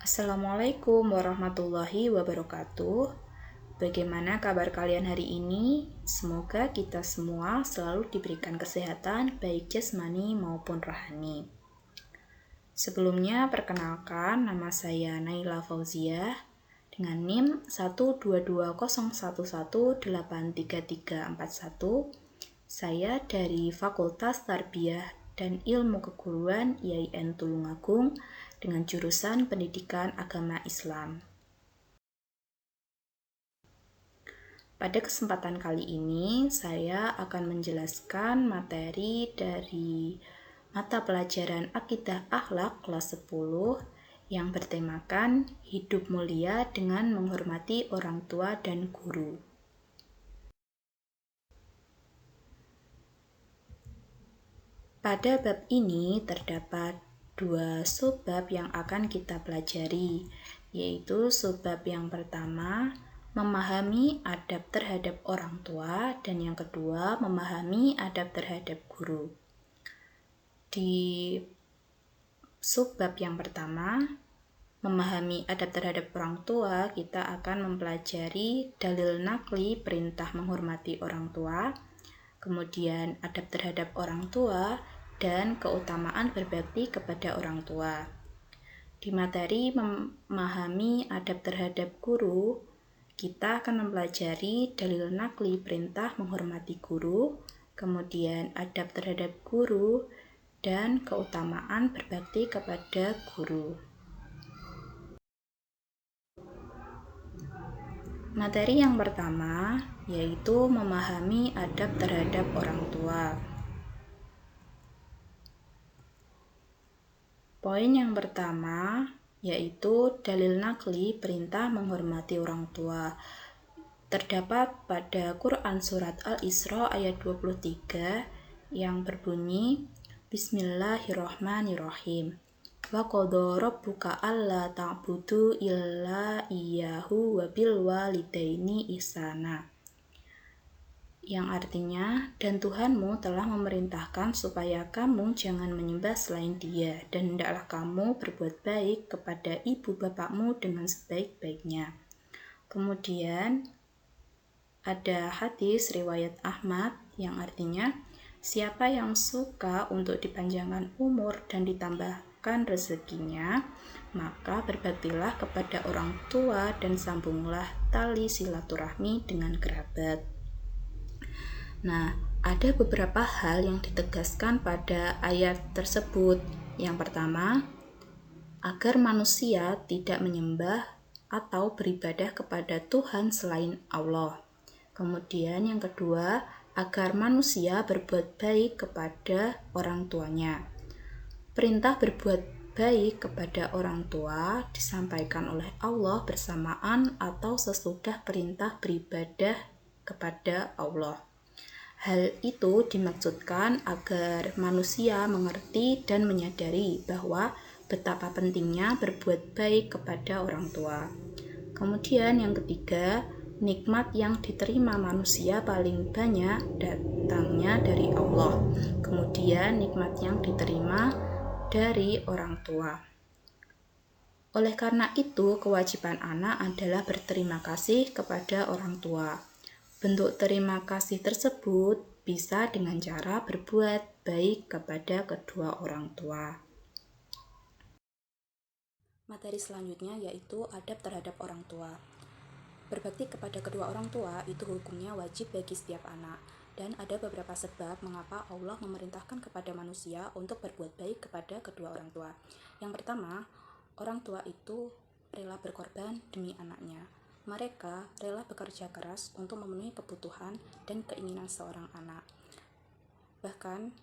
Assalamualaikum warahmatullahi wabarakatuh. Bagaimana kabar kalian hari ini? Semoga kita semua selalu diberikan kesehatan baik jasmani maupun rohani. Sebelumnya perkenalkan, nama saya Naila Fauziah dengan NIM 12201183341. Saya dari Fakultas Tarbiyah dan Ilmu Keguruan IAIN Tulungagung dengan jurusan Pendidikan Agama Islam. Pada kesempatan kali ini, saya akan menjelaskan materi dari mata pelajaran Akidah Akhlak kelas 10 yang bertemakan hidup mulia dengan menghormati orang tua dan guru. Pada bab ini terdapat dua subbab yang akan kita pelajari, yaitu subbab yang pertama, memahami adab terhadap orang tua, dan yang kedua, memahami adab terhadap guru. Di subbab yang pertama, memahami adab terhadap orang tua, kita akan mempelajari dalil nakli perintah menghormati orang tua, kemudian adab terhadap orang tua, dan keutamaan berbakti kepada orang tua. Di materi memahami adab terhadap guru, kita akan mempelajari dalil nakli perintah menghormati guru, kemudian adab terhadap guru, dan keutamaan berbakti kepada guru. Materi yang pertama yaitu memahami adab terhadap orang tua. Poin yang pertama yaitu dalil nakli perintah menghormati orang tua. Terdapat pada Quran Surat Al-Isra ayat 23 yang berbunyi, Bismillahirrahmanirrahim. Wa qadha rabbuka alla ta'budu illa iyyahu wa bil walidaini ihsana. Yang artinya, dan Tuhanmu telah memerintahkan supaya kamu jangan menyembah selain Dia, dan hendaklah kamu berbuat baik kepada ibu bapakmu dengan sebaik-baiknya. Kemudian ada hadis riwayat Ahmad yang artinya, siapa yang suka untuk dipanjangkan umur dan ditambahkan rezekinya, maka berbaktilah kepada orang tua dan sambunglah tali silaturahmi dengan kerabat. Nah, ada beberapa hal yang ditegaskan pada ayat tersebut. Yang pertama, agar manusia tidak menyembah atau beribadah kepada Tuhan selain Allah. Kemudian yang kedua, agar manusia berbuat baik kepada orang tuanya. Perintah berbuat baik kepada orang tua disampaikan oleh Allah bersamaan atau sesudah perintah beribadah kepada Allah. Hal itu dimaksudkan agar manusia mengerti dan menyadari bahwa betapa pentingnya berbuat baik kepada orang tua. Kemudian yang ketiga, nikmat yang diterima manusia paling banyak datangnya dari Allah. Kemudian nikmat yang diterima dari orang tua. Oleh karena itu, kewajiban anak adalah berterima kasih kepada orang tua. Bentuk terima kasih tersebut bisa dengan cara berbuat baik kepada kedua orang tua. Materi selanjutnya yaitu adab terhadap orang tua. Berbakti kepada kedua orang tua itu hukumnya wajib bagi setiap anak, dan ada beberapa sebab mengapa Allah memerintahkan kepada manusia untuk berbuat baik kepada kedua orang tua. Yang pertama, orang tua itu rela berkorban demi anaknya. Mereka rela bekerja keras untuk memenuhi kebutuhan dan keinginan seorang anak. Bahkan,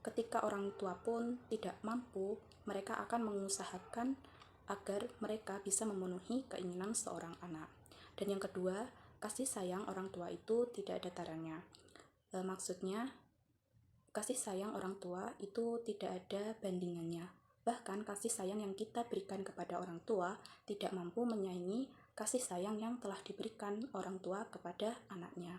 ketika orang tua pun tidak mampu, mereka akan mengusahakan agar mereka bisa memenuhi keinginan seorang anak. Dan yang kedua, kasih sayang orang tua itu tidak ada taranya. Maksudnya, kasih sayang orang tua itu tidak ada bandingannya. Bahkan kasih sayang yang kita berikan kepada orang tua tidak mampu menyaingi kasih sayang yang telah diberikan orang tua kepada anaknya.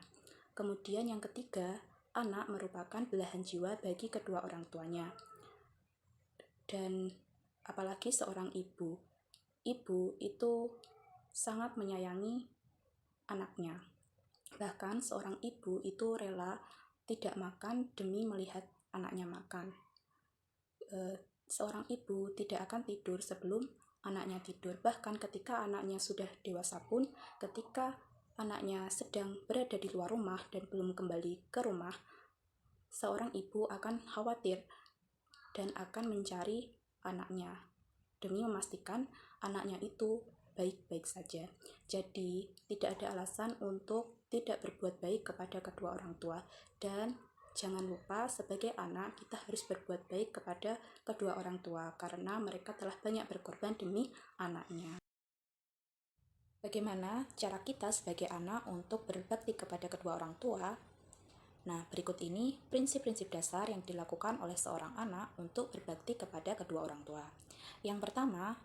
Kemudian yang ketiga, anak merupakan belahan jiwa bagi kedua orang tuanya. Dan apalagi seorang ibu. ibu itu sangat menyayangi anaknya. Bahkan seorang ibu itu rela tidak makan demi melihat anaknya makan. Seorang ibu tidak akan tidur sebelum anaknya tidur. Bahkan ketika anaknya sudah dewasa pun, ketika anaknya sedang berada di luar rumah dan belum kembali ke rumah, seorang ibu akan khawatir dan akan mencari anaknya demi memastikan anaknya itu baik-baik saja. Jadi, tidak ada alasan untuk tidak berbuat baik kepada kedua orang tua. Dan jangan lupa, sebagai anak, kita harus berbuat baik kepada kedua orang tua karena mereka telah banyak berkorban demi anaknya. Bagaimana cara kita sebagai anak untuk berbakti kepada kedua orang tua? Nah, berikut ini prinsip-prinsip dasar yang dilakukan oleh seorang anak untuk berbakti kepada kedua orang tua. Yang pertama,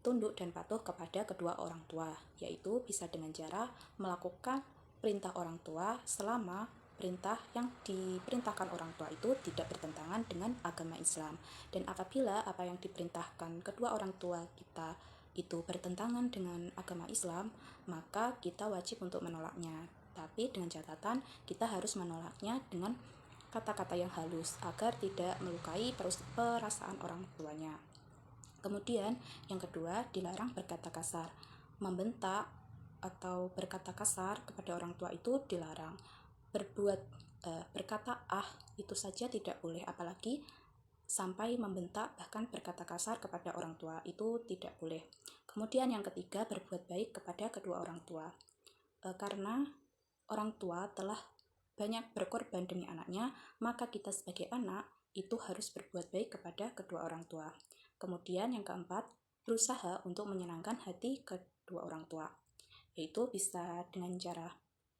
tunduk dan patuh kepada kedua orang tua, yaitu bisa dengan cara melakukan perintah orang tua selama perintah yang diperintahkan orang tua itu tidak bertentangan dengan agama Islam. Dan apabila apa yang diperintahkan kedua orang tua kita itu bertentangan dengan agama Islam, maka kita wajib untuk menolaknya. Tapi dengan catatan kita harus menolaknya dengan kata-kata yang halus agar tidak melukai perasaan orang tuanya. Kemudian yang kedua, dilarang berkata kasar. Membentak atau berkata kasar kepada orang tua itu dilarang. Berkata itu saja tidak boleh, apalagi sampai membentak bahkan berkata kasar kepada orang tua itu tidak boleh. Kemudian yang ketiga, berbuat baik kepada kedua orang tua. Karena orang tua telah banyak berkorban demi anaknya, maka kita sebagai anak itu harus berbuat baik kepada kedua orang tua. Kemudian yang keempat, berusaha untuk menyenangkan hati kedua orang tua, yaitu bisa dengan cara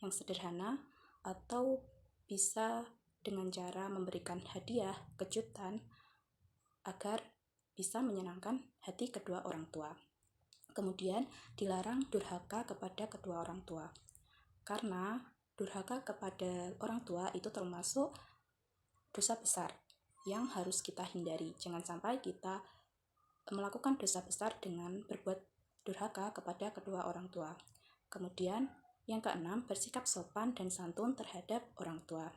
yang sederhana atau bisa dengan cara memberikan hadiah, kejutan, agar bisa menyenangkan hati kedua orang tua. Kemudian dilarang durhaka kepada kedua orang tua, karena durhaka kepada orang tua itu termasuk dosa besar yang harus kita hindari. Jangan sampai kita melakukan dosa besar dengan berbuat durhaka kepada kedua orang tua. Kemudian yang keenam, bersikap sopan dan santun terhadap orang tua.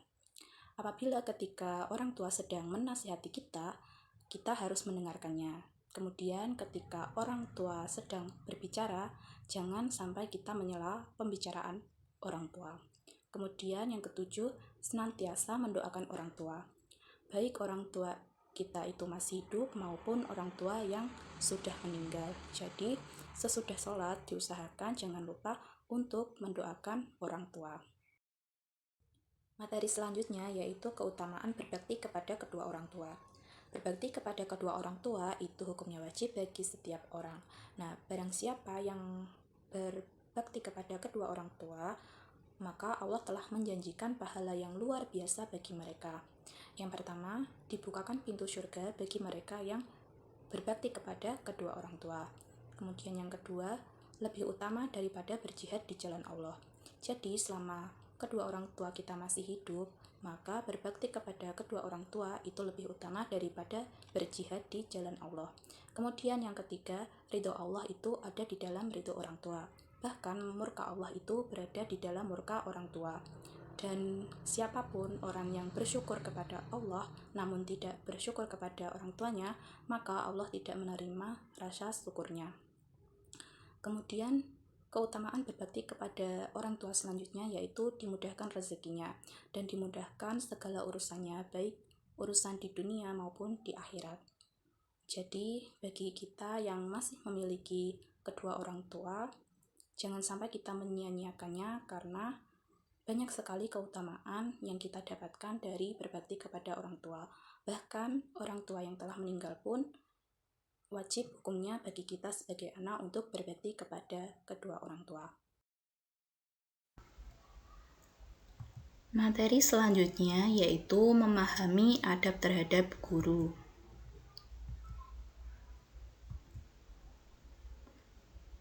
Apabila ketika orang tua sedang menasihati kita, kita harus mendengarkannya. Kemudian ketika orang tua sedang berbicara, jangan sampai kita menyela pembicaraan orang tua. Kemudian yang ketujuh, senantiasa mendoakan orang tua. Baik orang tua kita itu masih hidup maupun orang tua yang sudah meninggal. Jadi sesudah sholat diusahakan jangan lupa untuk mendoakan orang tua. Materi selanjutnya yaitu keutamaan berbakti kepada kedua orang tua. Berbakti kepada kedua orang tua itu hukumnya wajib bagi setiap orang. Nah, barang siapa yang berbakti kepada kedua orang tua, maka Allah telah menjanjikan pahala yang luar biasa bagi mereka. Yang pertama, dibukakan pintu surga bagi mereka yang berbakti kepada kedua orang tua. Kemudian yang kedua, lebih utama daripada berjihad di jalan Allah. Jadi selama kedua orang tua kita masih hidup, maka berbakti kepada kedua orang tua itu lebih utama daripada berjihad di jalan Allah. Kemudian yang ketiga, ridho Allah itu ada di dalam ridho orang tua. Bahkan murka Allah itu berada di dalam murka orang tua. Dan siapapun orang yang bersyukur kepada Allah namun tidak bersyukur kepada orang tuanya, maka Allah tidak menerima rasa syukurnya. Kemudian keutamaan berbakti kepada orang tua selanjutnya yaitu dimudahkan rezekinya dan dimudahkan segala urusannya, baik urusan di dunia maupun di akhirat. Jadi bagi kita yang masih memiliki kedua orang tua, jangan sampai kita menyia-nyiakannya karena banyak sekali keutamaan yang kita dapatkan dari berbakti kepada orang tua. Bahkan orang tua yang telah meninggal pun wajib hukumnya bagi kita sebagai anak untuk berbakti kepada kedua orang tua. Materi selanjutnya yaitu memahami adab terhadap guru.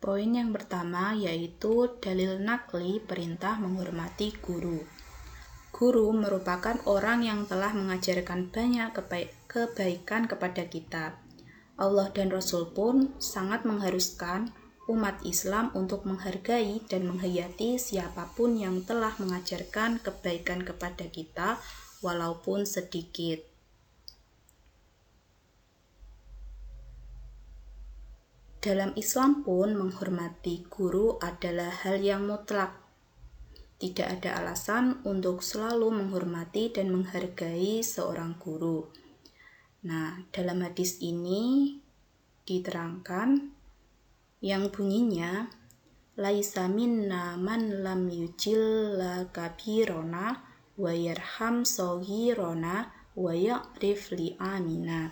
Poin yang pertama yaitu dalil nakli perintah menghormati guru. Guru merupakan orang yang telah mengajarkan banyak kebaikan kepada kita. Allah dan Rasul pun sangat mengharuskan umat Islam untuk menghargai dan menghayati siapapun yang telah mengajarkan kebaikan kepada kita, walaupun sedikit. Dalam Islam pun menghormati guru adalah hal yang mutlak. Tidak ada alasan untuk selalu menghormati dan menghargai seorang guru. Nah, dalam hadis ini diterangkan yang bunyinya laisa minna man lam yujilla kabirona wa yarham soghirona wa ya'rif li'amina,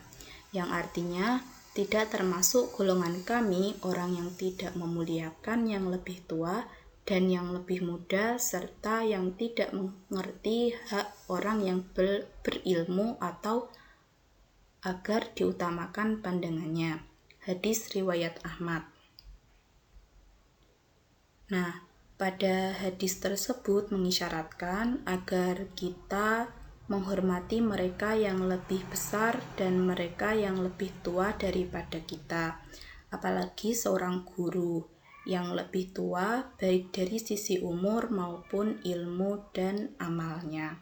yang artinya tidak termasuk golongan kami orang yang tidak memuliakan yang lebih tua dan yang lebih muda serta yang tidak mengerti hak orang yang berilmu atau agar diutamakan pandangannya. Hadis riwayat Ahmad. Nah, pada hadis tersebut mengisyaratkan agar kita menghormati mereka yang lebih besar dan mereka yang lebih tua daripada kita, apalagi seorang guru yang lebih tua baik dari sisi umur maupun ilmu dan amalnya.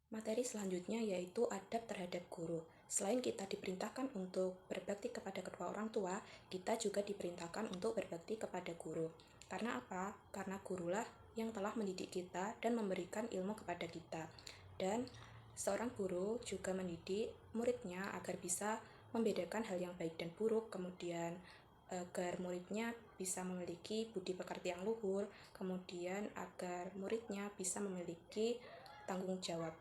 Materi selanjutnya yaitu adab terhadap guru. Selain kita diperintahkan untuk berbakti kepada kedua orang tua, kita juga diperintahkan untuk berbakti kepada guru. Karena apa? Karena gurulah yang telah mendidik kita dan memberikan ilmu kepada kita. Dan seorang guru juga mendidik muridnya agar bisa membedakan hal yang baik dan buruk, kemudian agar muridnya bisa memiliki budi pekerti yang luhur, kemudian agar muridnya bisa memiliki tanggung jawab.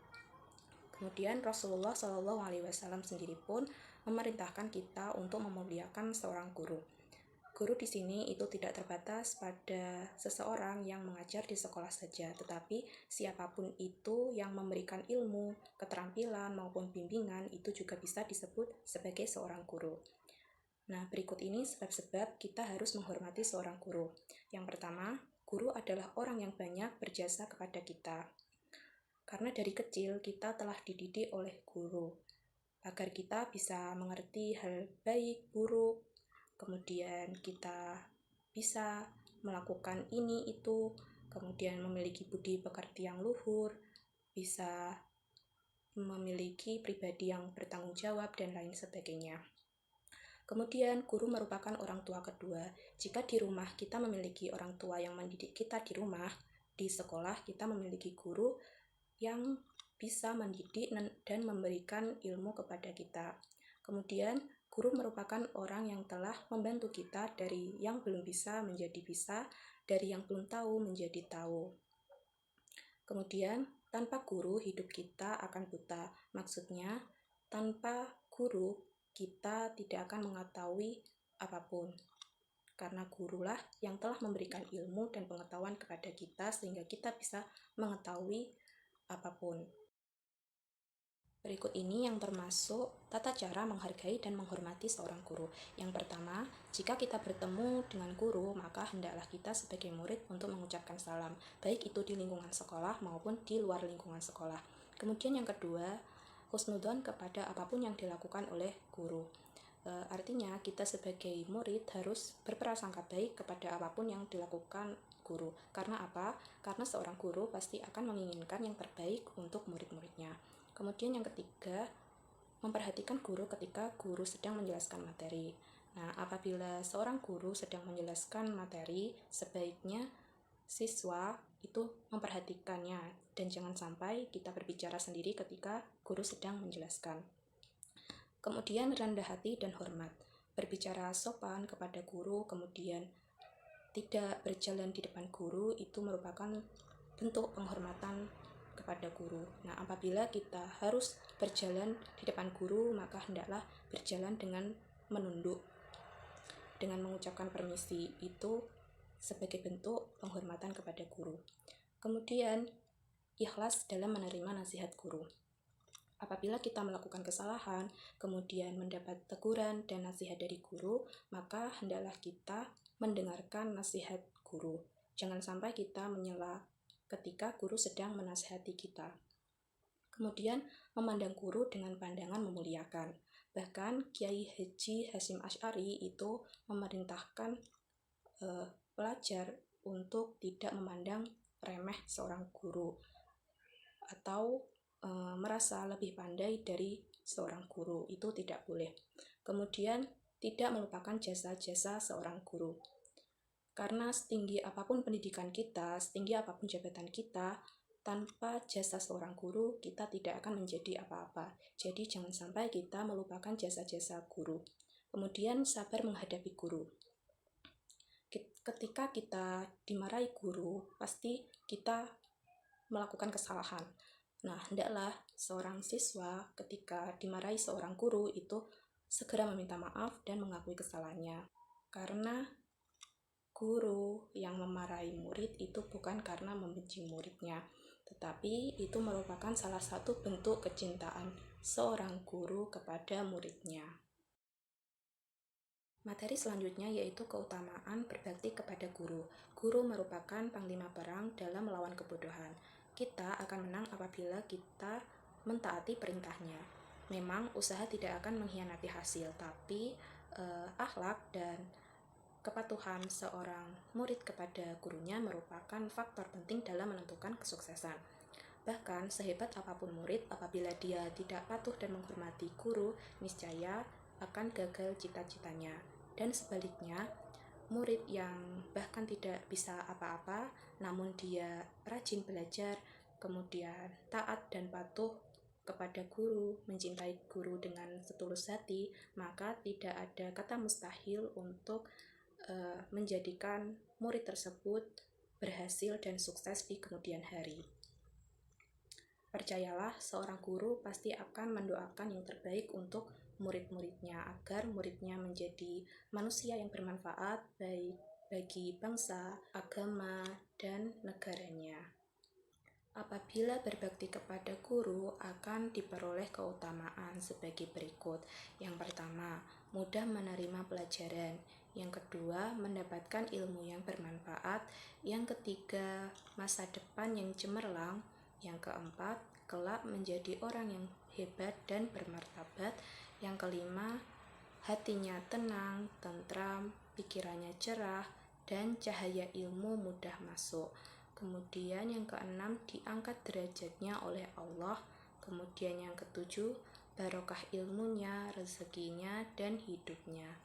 Kemudian Rasulullah SAW sendiri pun memerintahkan kita untuk memuliakan seorang guru. Guru di sini itu tidak terbatas pada seseorang yang mengajar di sekolah saja, tetapi siapapun itu yang memberikan ilmu, keterampilan maupun bimbingan itu juga bisa disebut sebagai seorang guru. Nah, berikut ini sebab-sebab kita harus menghormati seorang guru. Yang pertama, guru adalah orang yang banyak berjasa kepada kita. Karena dari kecil kita telah dididik oleh guru agar kita bisa mengerti hal baik, buruk, kemudian kita bisa melakukan ini itu, kemudian memiliki budi pekerti yang luhur, bisa memiliki pribadi yang bertanggung jawab dan lain sebagainya. Kemudian guru merupakan orang tua kedua. Jika di rumah kita memiliki orang tua yang mendidik kita di rumah, di sekolah kita memiliki guru yang bisa mendidik dan memberikan ilmu kepada kita. Kemudian, guru merupakan orang yang telah membantu kita dari yang belum bisa menjadi bisa, dari yang belum tahu menjadi tahu. Kemudian, tanpa guru hidup kita akan buta. Maksudnya, tanpa guru kita tidak akan mengetahui apapun. Karena gurulah yang telah memberikan ilmu dan pengetahuan kepada kita sehingga kita bisa mengetahui apapun. Berikut ini yang termasuk tata cara menghargai dan menghormati seorang guru. Yang pertama, jika kita bertemu dengan guru, maka hendaklah kita sebagai murid untuk mengucapkan salam, baik itu di lingkungan sekolah maupun di luar lingkungan sekolah. Kemudian yang kedua, husnudzon kepada apapun yang dilakukan oleh guru. Artinya kita sebagai murid harus berprasangka baik kepada apapun yang dilakukan guru. Karena apa? Karena seorang guru pasti akan menginginkan yang terbaik untuk murid-muridnya. Kemudian yang ketiga, memperhatikan guru ketika guru sedang menjelaskan materi. Nah, apabila seorang guru sedang menjelaskan materi, sebaiknya siswa itu memperhatikannya dan jangan sampai kita berbicara sendiri ketika guru sedang menjelaskan. Kemudian rendah hati dan hormat, berbicara sopan kepada guru, kemudian tidak berjalan di depan guru itu merupakan bentuk penghormatan kepada guru. Nah, apabila kita harus berjalan di depan guru, maka hendaklah berjalan dengan menunduk, dengan mengucapkan permisi, itu sebagai bentuk penghormatan kepada guru. Kemudian, ikhlas dalam menerima nasihat guru. Apabila kita melakukan kesalahan, kemudian mendapat teguran dan nasihat dari guru, maka hendaklah kita mendengarkan nasihat guru. Jangan sampai kita menyela ketika guru sedang menasihati kita. Kemudian memandang guru dengan pandangan memuliakan. Bahkan Kiai Haji Hasyim Asy'ari itu memerintahkan pelajar untuk tidak memandang remeh seorang guru atau merasa lebih pandai dari seorang guru. Itu tidak boleh. Kemudian tidak melupakan jasa-jasa seorang guru. Karena setinggi apapun pendidikan kita, setinggi apapun jabatan kita, tanpa jasa seorang guru, kita tidak akan menjadi apa-apa. Jadi jangan sampai kita melupakan jasa-jasa guru. Kemudian sabar menghadapi guru. Ketika kita dimarahi guru, pasti kita melakukan kesalahan. Nah, hendaklah seorang siswa ketika dimarahi seorang guru itu segera meminta maaf dan mengakui kesalahannya. Karena guru yang memarahi murid itu bukan karena membenci muridnya, tetapi itu merupakan salah satu bentuk kecintaan seorang guru kepada muridnya. Materi selanjutnya yaitu keutamaan berbakti kepada guru. Guru merupakan panglima perang dalam melawan kebodohan. Kita akan menang apabila kita mentaati perintahnya. Memang usaha tidak akan mengkhianati hasil, tapi akhlak dan kepatuhan seorang murid kepada gurunya merupakan faktor penting dalam menentukan kesuksesan. Bahkan sehebat apapun murid, apabila dia tidak patuh dan menghormati guru, niscaya akan gagal cita-citanya. Dan sebaliknya, murid yang bahkan tidak bisa apa-apa, namun dia rajin belajar, kemudian taat dan patuh kepada guru, mencintai guru dengan setulus hati, maka tidak ada kata mustahil untuk menjadikan murid tersebut berhasil dan sukses di kemudian hari. Percayalah, seorang guru pasti akan mendoakan yang terbaik untuk murid-muridnya agar muridnya menjadi manusia yang bermanfaat baik bagi bangsa, agama, dan negaranya. Apabila berbakti kepada guru akan diperoleh keutamaan sebagai berikut. Yang pertama, mudah menerima pelajaran. Yang kedua, mendapatkan ilmu yang bermanfaat. Yang ketiga, masa depan yang cemerlang. Yang keempat, kelak menjadi orang yang hebat dan bermartabat. Yang kelima, hatinya tenang, tentram, pikirannya cerah, dan cahaya ilmu mudah masuk. Kemudian yang keenam, diangkat derajatnya oleh Allah. Kemudian yang ketujuh, barokah ilmunya, rezekinya, dan hidupnya.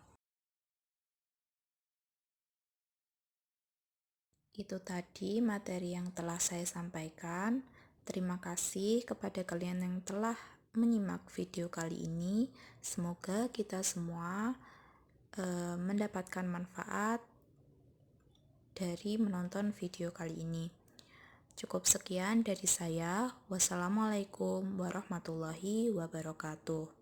Itu tadi materi yang telah saya sampaikan. Terima kasih kepada kalian yang telah menyimak video kali ini. Semoga kita semua mendapatkan manfaat dari menonton video kali ini. Cukup sekian dari saya. Wassalamualaikum warahmatullahi wabarakatuh.